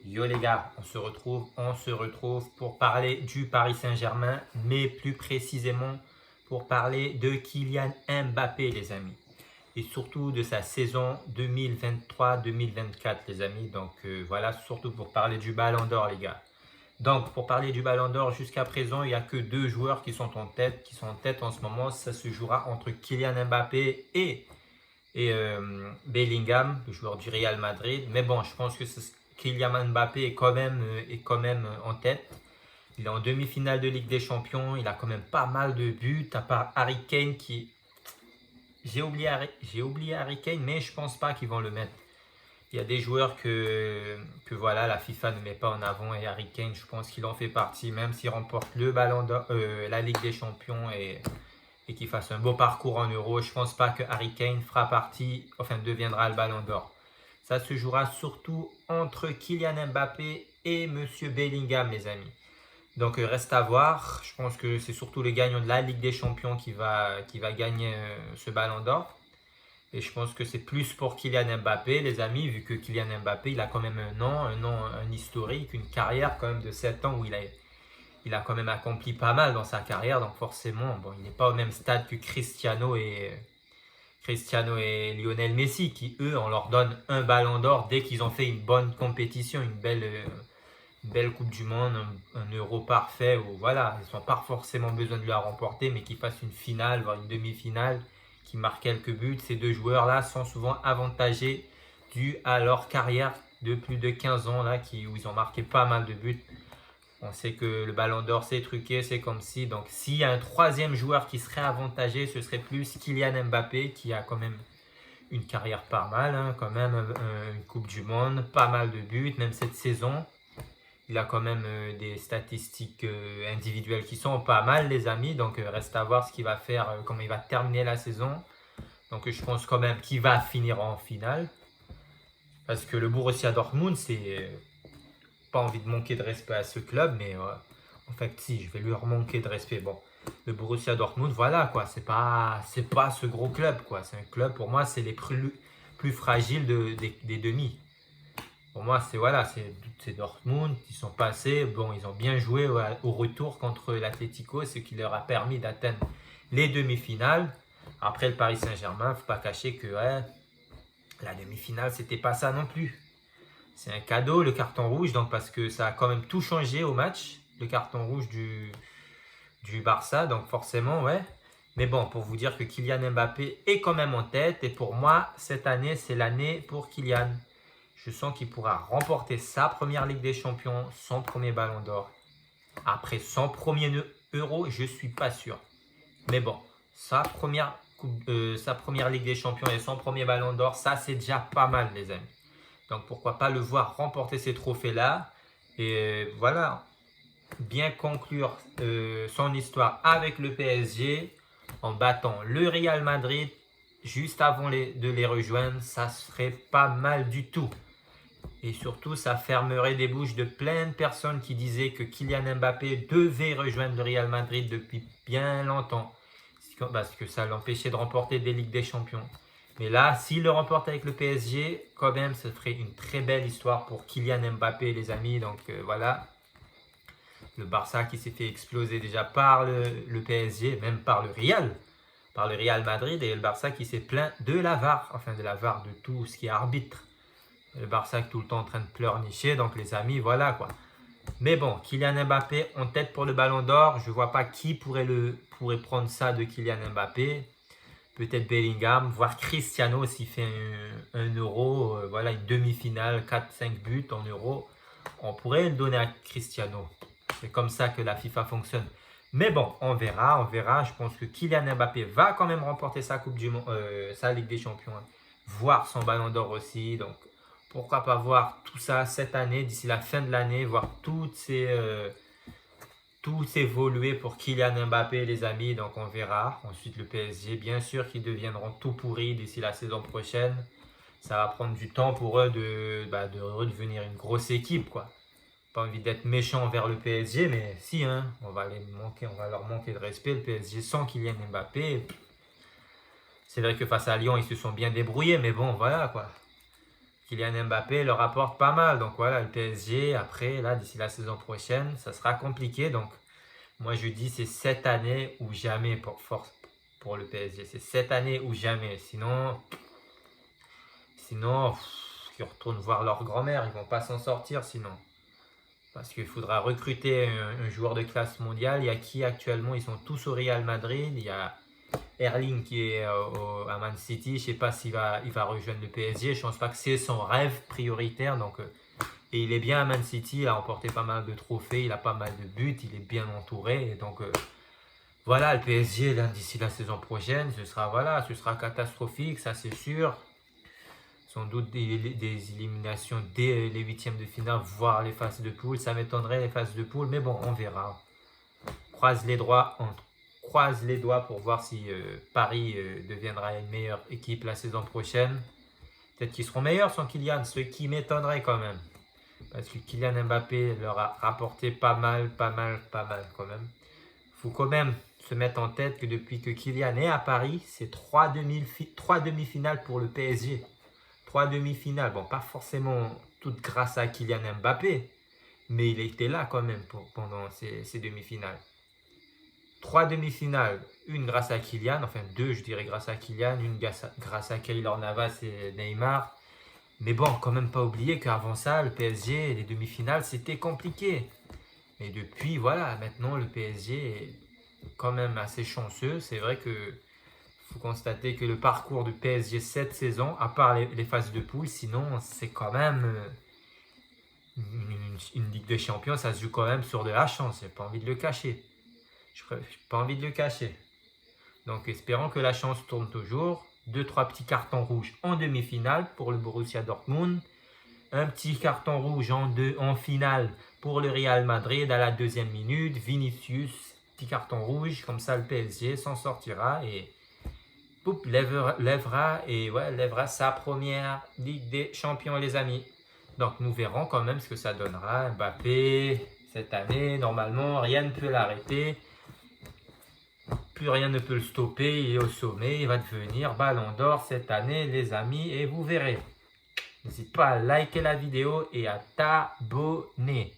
Yo les gars, on se retrouve pour parler du Paris Saint-Germain, mais plus précisément pour parler de Kylian Mbappé les amis. Et surtout de sa saison 2023-2024 les amis. Donc voilà, surtout pour parler du Ballon d'Or les gars. Donc pour parler du Ballon d'Or, jusqu'à présent, il n'y a que deux joueurs qui sont en tête en ce moment. Ça se jouera entre Kylian Mbappé et Bellingham, le joueur du Real Madrid. Mais bon, je pense que Kylian Mbappé est quand même en tête. Il est en demi-finale de Ligue des Champions. Il a quand même pas mal de buts, à part Harry Kane qui... J'ai oublié Harry Kane, mais je pense pas qu'ils vont le mettre. Il y a des joueurs que voilà, la FIFA ne met pas en avant et Harry Kane, je pense qu'il en fait partie, même s'il remporte le Ballon d'Or, la Ligue des Champions et qu'il fasse un beau parcours en Euro. Je ne pense pas que Harry Kane fera partie, enfin deviendra le Ballon d'Or. Ça se jouera surtout entre Kylian Mbappé et Monsieur Bellingham, mes amis. Donc reste à voir. Je pense que c'est surtout le gagnant de la Ligue des Champions qui va gagner ce Ballon d'Or. Et je pense que c'est plus pour Kylian Mbappé, les amis, vu que Kylian Mbappé, il a quand même un historique, une carrière quand même de 7 ans où il a quand même accompli pas mal dans sa carrière, donc forcément, bon, il n'est pas au même stade que Cristiano et Lionel Messi, qui eux, on leur donne un ballon d'or dès qu'ils ont fait une bonne compétition, une belle Coupe du Monde, un Euro parfait, où voilà, ils n'ont pas forcément besoin de la remporter, mais qu'ils fassent une finale, voire une demi-finale, qui marquent quelques buts. Ces deux joueurs-là sont souvent avantagés dû à leur carrière de plus de 15 ans, là, où ils ont marqué pas mal de buts. On sait que le Ballon d'Or c'est truqué, c'est comme si. Donc s'il y a un troisième joueur qui serait avantagé, ce serait plus Kylian Mbappé qui a quand même une carrière pas mal, hein, quand même une Coupe du Monde, pas mal de buts, même cette saison. Il a quand même des statistiques individuelles qui sont pas mal les amis, donc reste à voir ce qu'il va faire, comment il va terminer la saison. Donc je pense quand même qu'il va finir en finale. Parce que le Borussia Dortmund, c'est pas envie de manquer de respect à ce club, mais en fait, si, je vais lui manquer de respect. Bon, le Borussia Dortmund, voilà quoi, c'est pas ce gros club quoi. C'est un club, pour moi, c'est les plus fragiles des demi. Pour moi, c'est voilà, c'est Dortmund, ils sont passés, bon, ils ont bien joué au retour contre l'Atlético, ce qui leur a permis d'atteindre les demi-finales. Après le Paris Saint-Germain, il ne faut pas cacher que ouais, la demi-finale, c'était pas ça non plus. C'est un cadeau, le carton rouge, donc parce que ça a quand même tout changé au match, le carton rouge du Barça, donc forcément, ouais. Mais bon, pour vous dire que Kylian Mbappé est quand même en tête, et pour moi, cette année, c'est l'année pour Kylian. Je sens qu'il pourra remporter sa première Ligue des Champions, son premier Ballon d'Or. Après son premier Euro, je ne suis pas sûr. Mais bon, sa première Ligue des Champions et son premier Ballon d'Or, ça c'est déjà pas mal les amis. Donc pourquoi pas le voir remporter ces trophées-là et voilà, bien conclure son histoire avec le PSG en battant le Real Madrid juste avant de les rejoindre, ça serait pas mal du tout. Et surtout, ça fermerait des bouches de plein de personnes qui disaient que Kylian Mbappé devait rejoindre le Real Madrid depuis bien longtemps. Parce que ça l'empêchait de remporter des Ligues des Champions. Mais là, s'il le remporte avec le PSG, quand même, ça ferait une très belle histoire pour Kylian Mbappé, les amis. Donc voilà, le Barça qui s'est fait exploser déjà par le PSG, même par le Real Madrid, et le Barça qui s'est plaint de la VAR, enfin de la VAR, de tout ce qui est arbitre. Le Barça est tout le temps en train de pleurnicher, donc les amis, voilà quoi. Mais bon, Kylian Mbappé en tête pour le Ballon d'Or. Je ne vois pas qui pourrait prendre ça de Kylian Mbappé. Peut-être Bellingham, voire Cristiano s'il fait un Euro, voilà, une demi-finale, 4-5 buts en Euro. On pourrait le donner à Cristiano. C'est comme ça que la FIFA fonctionne. Mais bon, on verra. Je pense que Kylian Mbappé va quand même remporter sa Coupe du Monde, sa Ligue des Champions, hein. Voir son Ballon d'Or aussi. Donc, pourquoi pas voir tout ça cette année, d'ici la fin de l'année, voir tout évoluer pour Kylian Mbappé, les amis. Donc on verra. Ensuite le PSG, bien sûr qu'ils deviendront tout pourris d'ici la saison prochaine. Ça va prendre du temps pour eux de redevenir une grosse équipe, quoi. Pas envie d'être méchant envers le PSG, mais si, hein, on va leur manquer de respect. Le PSG sans Kylian Mbappé. C'est vrai que face à Lyon, ils se sont bien débrouillés, mais bon, voilà, quoi. Kylian Mbappé leur apporte pas mal. Donc voilà, le PSG, après, là, d'ici la saison prochaine, ça sera compliqué. Donc moi, je dis c'est cette année ou jamais pour le PSG. C'est cette année ou jamais. Sinon, ils retournent voir leur grand-mère. Ils vont pas s'en sortir sinon. Parce qu'il faudra recruter un joueur de classe mondiale. Il y a qui actuellement? Ils sont tous au Real Madrid. Il y a Erling qui est à Man City. Je ne sais pas il va rejoindre le PSG. Je pense pas que c'est son rêve prioritaire. Donc, et il est bien à Man City. Il a remporté pas mal de trophées. Il a pas mal de buts. Il est bien entouré. Et donc, voilà, le PSG, d'ici la saison prochaine, ce sera catastrophique. Ça, c'est sûr. Sans doute des éliminations dès les huitièmes de finale, voire les phases de poule. Ça m'étonnerait les phases de poule, mais bon, on verra. Croise les doigts pour voir si Paris deviendra une meilleure équipe la saison prochaine. Peut-être qu'ils seront meilleurs sans Kylian, ce qui m'étonnerait quand même. Parce que Kylian Mbappé leur a rapporté pas mal quand même. Il faut quand même se mettre en tête que depuis que Kylian est à Paris, c'est 3 demi-finales pour le PSG. 3 demi-finales, bon, pas forcément toutes grâce à Kylian Mbappé, mais il était là quand même pendant ces demi-finales. 3 demi-finales, une grâce à Kylian, enfin 2 je dirais grâce à Kylian, une grâce à Keylor Navas et Neymar. Mais bon, quand même pas oublier qu'avant ça, le PSG, les demi-finales, c'était compliqué. Et depuis, voilà, maintenant le PSG est quand même assez chanceux. C'est vrai que faut constater que le parcours du PSG cette saison, à part les phases de poule, sinon c'est quand même une Ligue des Champions, ça se joue quand même sur de la chance. J'ai pas envie de le cacher. Je n'ai pas envie de le cacher. Donc espérons que la chance tourne toujours. 2-3 petits cartons rouges en demi-finale pour le Borussia Dortmund. Un petit carton rouge en finale pour le Real Madrid à la 2e minute. Vinicius, petit carton rouge. Comme ça, le PSG s'en sortira et lèvera sa première Ligue des Champions, les amis. Donc, nous verrons quand même ce que ça donnera. Mbappé, cette année, normalement, rien ne peut l'arrêter. Plus rien ne peut le stopper. Il est au sommet. Il va devenir Ballon d'Or cette année, les amis. Et vous verrez. N'hésite pas à liker la vidéo et à t'abonner.